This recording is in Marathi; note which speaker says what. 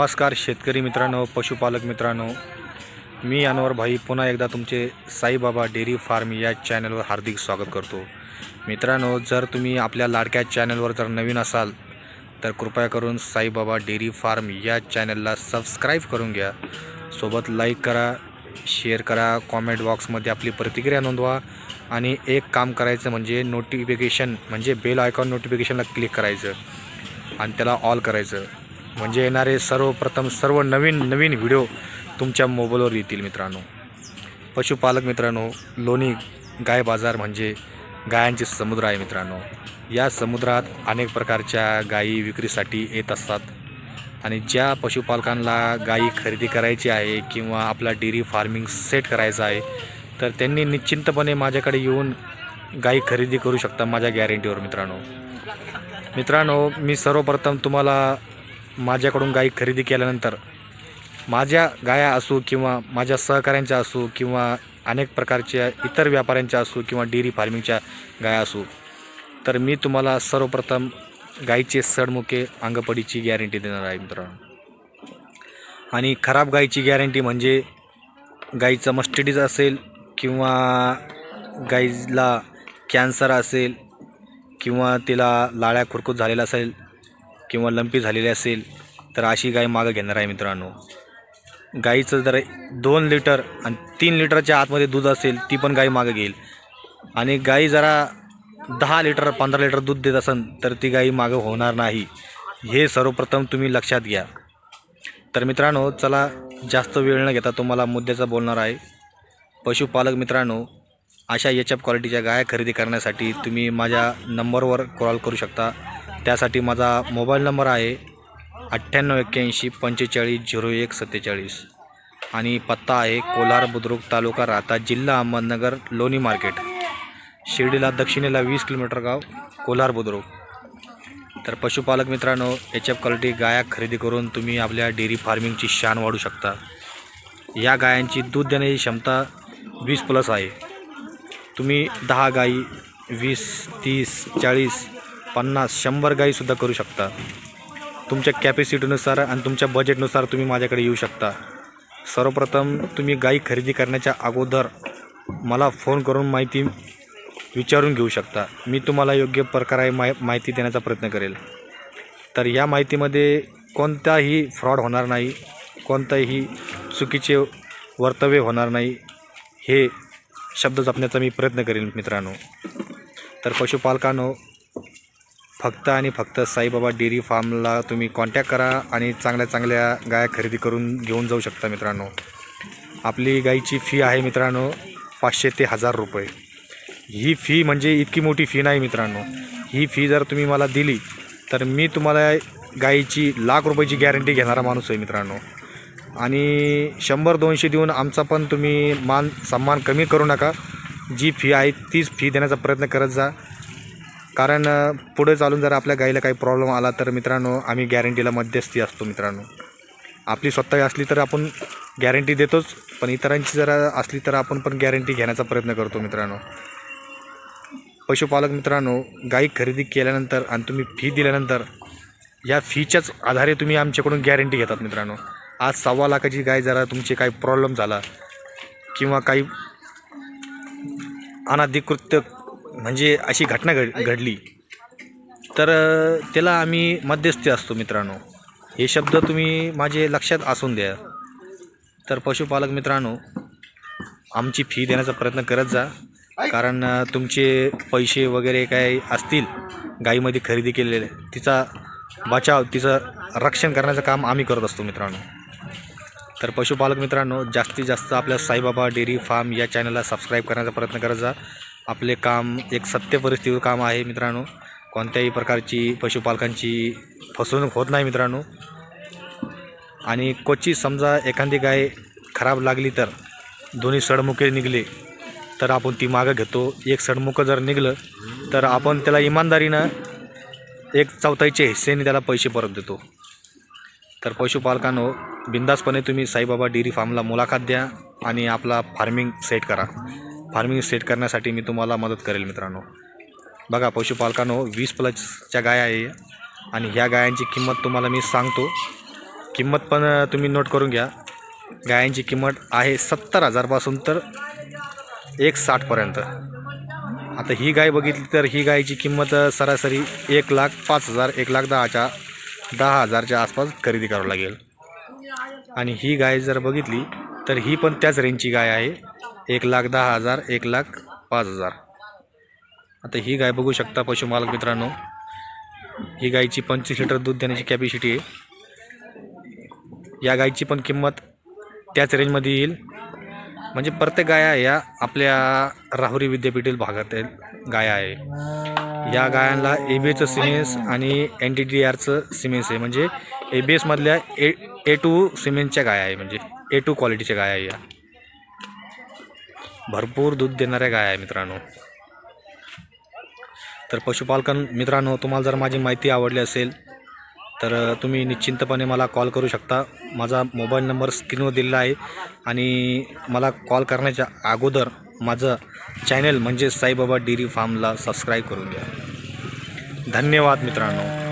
Speaker 1: नमस्कार शेतकरी मित्रांनो, पशुपालक मित्रांनो, मी अनवर भाई पुन्हा एकदा तुमचे साईबाबा डेअरी फार्म या चॅनलवर हार्दिक स्वागत करतो। मित्रांनो, जर तुम्ही आपल्या लाडक्या चॅनलवर जर नवीन असाल तर कृपया करून साईबाबा डेअरी फार्म या चॅनलला सबस्क्राईब करून घ्या। सोबत लाईक करा, शेअर करा, कॉमेंट बॉक्समध्ये आपली प्रतिक्रिया नोंदवा आणि एक काम करायचं म्हणजे नोटिफिकेशन म्हणजे बेल आयकॉन नोटिफिकेशनला क्लिक करायचं आणि त्याला ऑल करायचं, म्हणजे येणारे सर्व नवीन व्हिडिओ तुमच्या मोबाईलवर येतील। मित्रांनो, पशुपालक मित्रांनो, लोणी गाय बाजार म्हणजे गायांचे समुद्र आहे। मित्रांनो, या समुद्रात अनेक प्रकारच्या गायी विक्रीसाठी येत असतात आणि ज्या पशुपालकांना गायी खरेदी करायची आहे किंवा आपला डेअरी फार्मिंग सेट करायचा आहे तर त्यांनी निश्चिंतपणे माझ्याकडे येऊन गायी खरेदी करू शकता माझ्या गॅरंटीवर। मित्रांनो, मी सर्वप्रथम तुम्हाला माझ्याकडून गायी खरेदी केल्यानंतर माझ्या गाया असो किंवा माझ्या सहकाऱ्यांच्या असो किंवा अनेक प्रकारच्या इतर व्यापाऱ्यांच्या असो किंवा डेअरी फार्मिंगच्या गाया असो, तर मी तुम्हाला सर्वप्रथम गायीचे सडमुखे अंगपडीची गॅरंटी देणार आहे मित्रांनो। आणि खराब गायीची गॅरंटी म्हणजे गायीचं मस्टडीज असेल किंवा गायीला कॅन्सर असेल किंवा तिला लाळ्या खुरकूत झालेला असेल किंवा लंपी झालेली असेल तर अशी गाय मागं घेणार आहे। मित्रांनो, गाईचं जर 2 लिटर आणि 3 लिटरच्या आतमध्ये दूध असेल ती पण गाय मागं घेईल आणि गाई जरा 10 लिटर 15 लिटर दूध देत असेल तर ती गाई मागं होणार नाही, हे सर्वप्रथम तुम्ही लक्षात घ्या। तर मित्रांनो, चला जास्त वेळ न घेता तुम्हाला मुद्द्याचा बोलणार आहे। पशुपालक मित्रांनो, अशा एच एफ क्वालिटीच्या गाया खरेदी करण्यासाठी तुम्ही माझ्या नंबरवर कॉल करू शकता। त्यासाठी माझा मोबाईल नंबर आहे 9881450147 आणि पत्ता आहे कोल्हार बुद्रुक, तालुका राहता, जिल्हा अहमदनगर, लोणी मार्केट, शिर्डीला दक्षिणेला 20 किलोमीटर गाव कोल्हार बुद्रुक। तर पशुपालक मित्रांनो, एच एफ क्वालिटी गाया खरेदी करून तुम्ही आपल्या डेअरी फार्मिंगची शान वाढू शकता। या गायांची दूध देण्याची क्षमता 20+ आहे। तुम्ही 10 गाई 20, 30, 40, 50, 100 गाईसुद्धा करू शकता। तुमच्या कॅपॅसिटीनुसार आणि तुमच्या बजेटनुसार तुम्ही माझ्याकडे येऊ शकता। सर्वप्रथम तुम्ही गाई खरेदी करण्याच्या अगोदर मला फोन करून माहिती विचारून घेऊ शकता। मी तुम्हाला योग्य प्रकारे माहिती देण्याचा प्रयत्न करेल। तर या माहितीमध्ये कोणताही फ्रॉड होणार नाही, कोणताही चुकीचे वर्तव्य होणार नाही, हे शब्द जपण्याचा मी प्रयत्न करेन मित्रांनो। तर पशुपालकांनो, फक्त आणि फक्त साईबाबा डेअरी फार्मला तुम्ही कॉन्टॅक्ट करा आणि चांगल्या गाया खरेदी करून घेऊन जाऊ शकता। मित्रांनो, आपली गाईची फी आहे मित्रांनो 500 ते 1000 रुपये। ही फी म्हणजे इतकी मोठी फी नाही मित्रांनो। ही फी जर तुम्ही मला दिली तर मी तुम्हाला गाईची लाख रुपयाची गॅरंटी घेणारा माणूस आहे मित्रांनो। आणि 100-200 देऊन आमचा पण तुम्ही मान सन्मान कमी करू नका। जी फी आहे तीच फी देण्याचा प्रयत्न करत जा, कारण पुढे चालून जर आपल्या गाईला काही प्रॉब्लेम आला तर मित्रांनो आम्ही गॅरंटीला मध्यस्थी असतो। मित्रांनो, आपली स्वतः असली तर आपण गॅरंटी देतोच, पण इतरांची जर असली तर आपण पण गॅरंटी घेण्याचा प्रयत्न करतो। मित्रांनो, पशुपालक मित्रांनो, गाई खरेदी केल्यानंतर आणि तुम्ही फी दिल्यानंतर या फीच्याच आधारे तुम्ही आमच्याकडून गॅरंटी घेतात। मित्रांनो, आज 1.25 लाखाची गाय जरा तुमचे काही प्रॉब्लेम झाला किंवा काही अनधिकृत म्हणजे अशी घटना घडली तर त्याला आम्ही मध्यस्थी असतो। मित्रांनो, हे शब्द तुम्ही माझे लक्षात असून द्या। तर पशुपालक मित्रांनो, आमची फी देण्याचा प्रयत्न करत जा, कारण तुमचे पैसे वगैरे काय असतील गाईमध्ये खरेदी केलेले, तिचा बचाव, तिचं रक्षण करण्याचं काम आम्ही करत असतो। मित्रांनो, तर पशुपालक मित्रांनो, जास्तीत जास्त आपल्या साईबाबा डेअरी फार्म या चॅनलला सबस्क्राईब करण्याचा प्रयत्न करत जा। आपले काम एक सत्य परिस्थितीवर काम आहे मित्रांनो। कोणत्याही प्रकारची पशुपालकांची फसवणूक होत नाही मित्रांनो। आणि क्वचित समजा एखादी गाय खराब लागली तर दोन्ही सडमुखे निघले तर आपण ती मागं घेतो। एक सडमुखं जर निघलं तर आपण त्याला इमानदारीनं 1/4च्या हिस्सेने त्याला पैसे परत देतो। तर पशुपालकांनो, बिंदासपणे तुम्ही साईबाबा डेअरी फार्मला मुलाखत द्या आणि आपला फार्मिंग सेट करा। फार्मिंग सेट करण्यासाठी मी तुम्हाला मदत करेल। मित्रांनो, बघा पशुपालकांनो, 20+ गाय आहे आणि ह्या गायांची किंमत तुम्हाला मी सांगतो। किंमत पण तुम्ही नोट करून घ्या. गायांची किंमत आहे 70,000पासून तर 1,60,000पर्यंत. आता ही गाय बघितली तर ही गायची किंमत सरासरी 1,05,000 1,10,000च्या आसपास खरेदी करावं लागेल. आणि ही गाय जर बघितली तर ही पण त्याच रेंजची गाय आहे, 1,10,000 1,05,000. आता ही गाय बघू शकता पशुमालक मित्रांनो. ही गायची 25 लिटर दूध देण्याची कॅपॅसिटी आहे. या गायची पण किंमत त्याच रेंजमध्ये येईल. म्हणजे प्रत्येक गाया या आपल्या राहुरी विद्यापीठील भागातील गाया आहे. या गायांना ABSचं सिमेंस आणि NTDRचं सिमेंस आहे. म्हणजे ABSमधल्या A2 सिमेंटच्या गाया आहे, म्हणजे A2 क्वालिटीच्या गाया आहे. या भरपूर दूध देणाऱ्या गाया आहे मित्रांनो. तर पशुपालकां मित्रांनो, तुम्हाला जर माझी माहिती आवडली असेल तर तुम्ही निश्चिंतपणे मला कॉल करू शकता. माझा मोबाईल नंबर स्क्रीनवर दिलेला आहे. आणि मला कॉल करण्याच्या अगोदर माझं चॅनल म्हणजे साईबाबा डेअरी फार्मला सबस्क्राईब करून घ्या. धन्यवाद मित्रांनो.